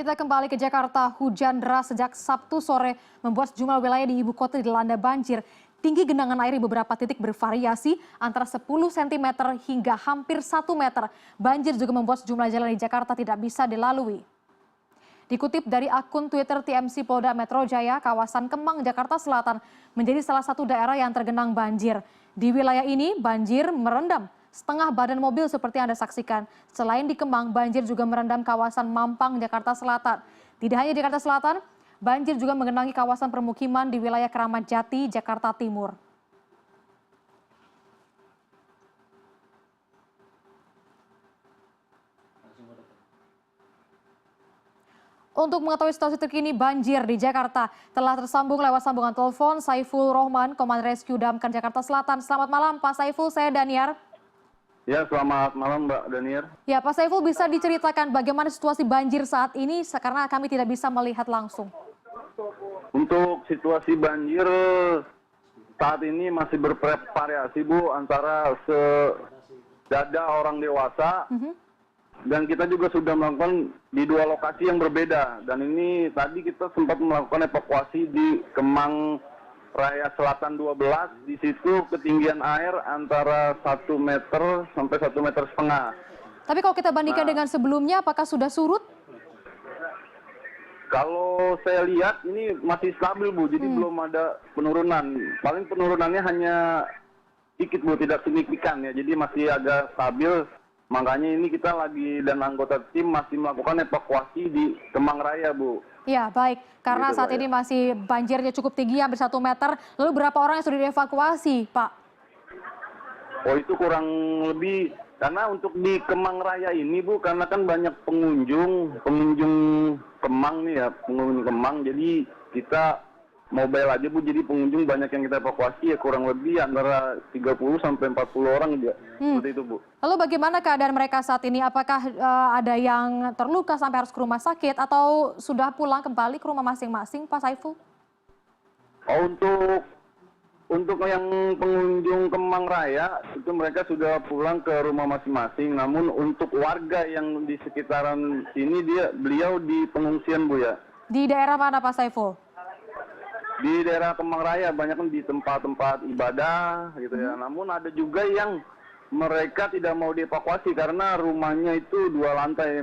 Kita kembali ke Jakarta. Hujan deras sejak Sabtu sore membuat sejumlah wilayah di ibu kota dilanda banjir. Tinggi genangan air di beberapa titik bervariasi antara 10 cm hingga hampir 1 meter. Banjir juga membuat sejumlah jalan di Jakarta tidak bisa dilalui. Dikutip dari akun Twitter TMC Polda Metro Jaya, kawasan Kemang, Jakarta Selatan menjadi salah satu daerah yang tergenang banjir. Di wilayah ini banjir merendam setengah badan mobil seperti yang Anda saksikan. Selain di Kemang, banjir juga merendam kawasan Mampang, Jakarta Selatan. Tidak hanya Jakarta Selatan, banjir juga menggenangi kawasan permukiman di wilayah Keramat Jati, Jakarta Timur. Untuk mengetahui situasi terkini banjir di Jakarta, telah tersambung lewat sambungan telepon Saiful Rohman, Komandan Rescue Damkar Jakarta Selatan. Selamat malam Pak Saiful, saya Daniar. Ya, selamat malam Mbak Daniar. Ya, Pak Saiful, bisa diceritakan bagaimana situasi banjir saat ini karena kami tidak bisa melihat langsung. Untuk situasi banjir saat ini masih bervariasi Bu, antara sedada orang dewasa dan kita juga sudah melakukan di dua lokasi yang berbeda. Dan ini tadi kita sempat melakukan evakuasi di Kemang Raya Selatan 12, di situ ketinggian air antara 1 meter sampai 1,5 meter. Tapi kalau kita bandingkan dengan sebelumnya, apakah sudah surut? Kalau saya lihat ini masih stabil Bu, jadi belum ada penurunan. Paling penurunannya hanya sedikit Bu, tidak signifikan ya, jadi masih agak stabil. Makanya ini kita lagi dan anggota tim masih melakukan evakuasi di Kemang Raya Bu. Ya, baik. Karena saat ini masih banjirnya cukup tinggi, hampir 1 meter. Lalu berapa orang yang sudah dievakuasi, Pak? Oh, itu kurang lebih, karena untuk di Kemang Raya ini Bu, karena kan banyak pengunjung Kemang nih ya, pengunjung Kemang. Jadi kita mobile aja Bu, jadi pengunjung banyak yang kita evakuasi ya, kurang lebih antara 30 sampai 40 orang juga. Seperti itu Bu. Lalu bagaimana keadaan mereka saat ini? Apakah ada yang terluka sampai harus ke rumah sakit atau sudah pulang kembali ke rumah masing-masing, Pak Saiful? Oh, untuk yang pengunjung Kemang Raya itu mereka sudah pulang ke rumah masing-masing. Namun untuk warga yang di sekitaran sini beliau di pengungsian Bu ya. Di daerah mana Pak Saiful? Di daerah Kemang Raya, banyak kan di tempat-tempat ibadah gitu ya. Namun ada juga yang mereka tidak mau dievakuasi karena rumahnya itu 2 lantai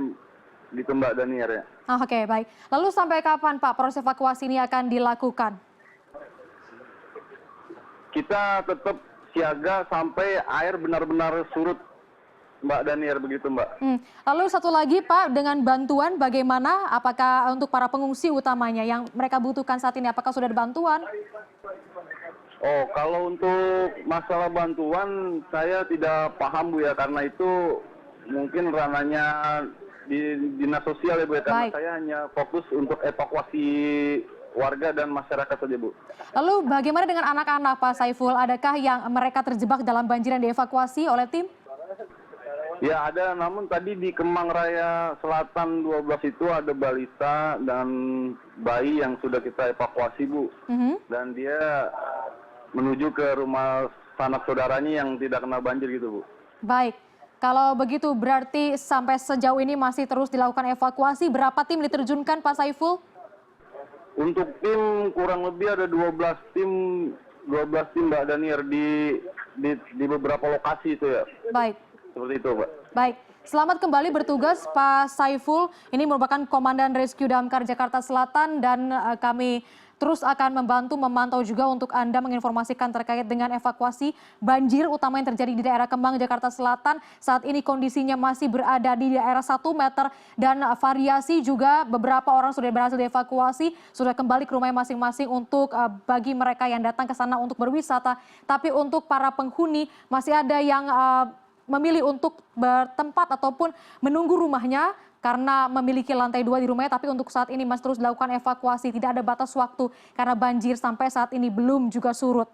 di Mbak Daniar ya. Oke, baik. Lalu sampai kapan Pak proses evakuasi ini akan dilakukan? Kita tetap siaga sampai air benar-benar surut Mbak Daniar, begitu Mbak. Lalu satu lagi Pak, dengan bantuan bagaimana? Apakah untuk para pengungsi utamanya yang mereka butuhkan saat ini, apakah sudah ada bantuan? Oh, kalau untuk masalah bantuan saya tidak paham Bu ya, karena itu mungkin ranahnya di dinas sosial ya Bu ya, karena saya hanya fokus untuk evakuasi warga dan masyarakat saja Bu. Lalu bagaimana dengan anak-anak Pak Saiful? Adakah yang mereka terjebak dalam banjir yang dievakuasi oleh tim? Ya ada, namun tadi di Kemang Raya Selatan 12 itu ada balita dan bayi yang sudah kita evakuasi Bu. Dan dia menuju ke rumah sanak saudaranya yang tidak kena banjir gitu Bu. Baik, kalau begitu berarti sampai sejauh ini masih terus dilakukan evakuasi. Berapa tim diterjunkan Pak Saiful? Untuk tim kurang lebih ada 12 tim Mbak Daniar di beberapa lokasi itu ya. Baik. Seperti itu Pak. Baik, selamat kembali bertugas Pak Saiful. Ini merupakan Komandan Rescue Damkar Jakarta Selatan dan kami terus akan memantau juga untuk Anda menginformasikan terkait dengan evakuasi banjir utama yang terjadi di daerah Kemang, Jakarta Selatan. Saat ini kondisinya masih berada di daerah 1 meter dan variasi juga beberapa orang sudah berhasil dievakuasi, sudah kembali ke rumahnya masing-masing untuk bagi mereka yang datang ke sana untuk berwisata. Tapi untuk para penghuni masih ada yang memilih untuk bertempat ataupun menunggu rumahnya karena memiliki lantai 2 di rumahnya, tapi untuk saat ini masih terus dilakukan evakuasi, tidak ada batas waktu karena banjir sampai saat ini belum juga surut.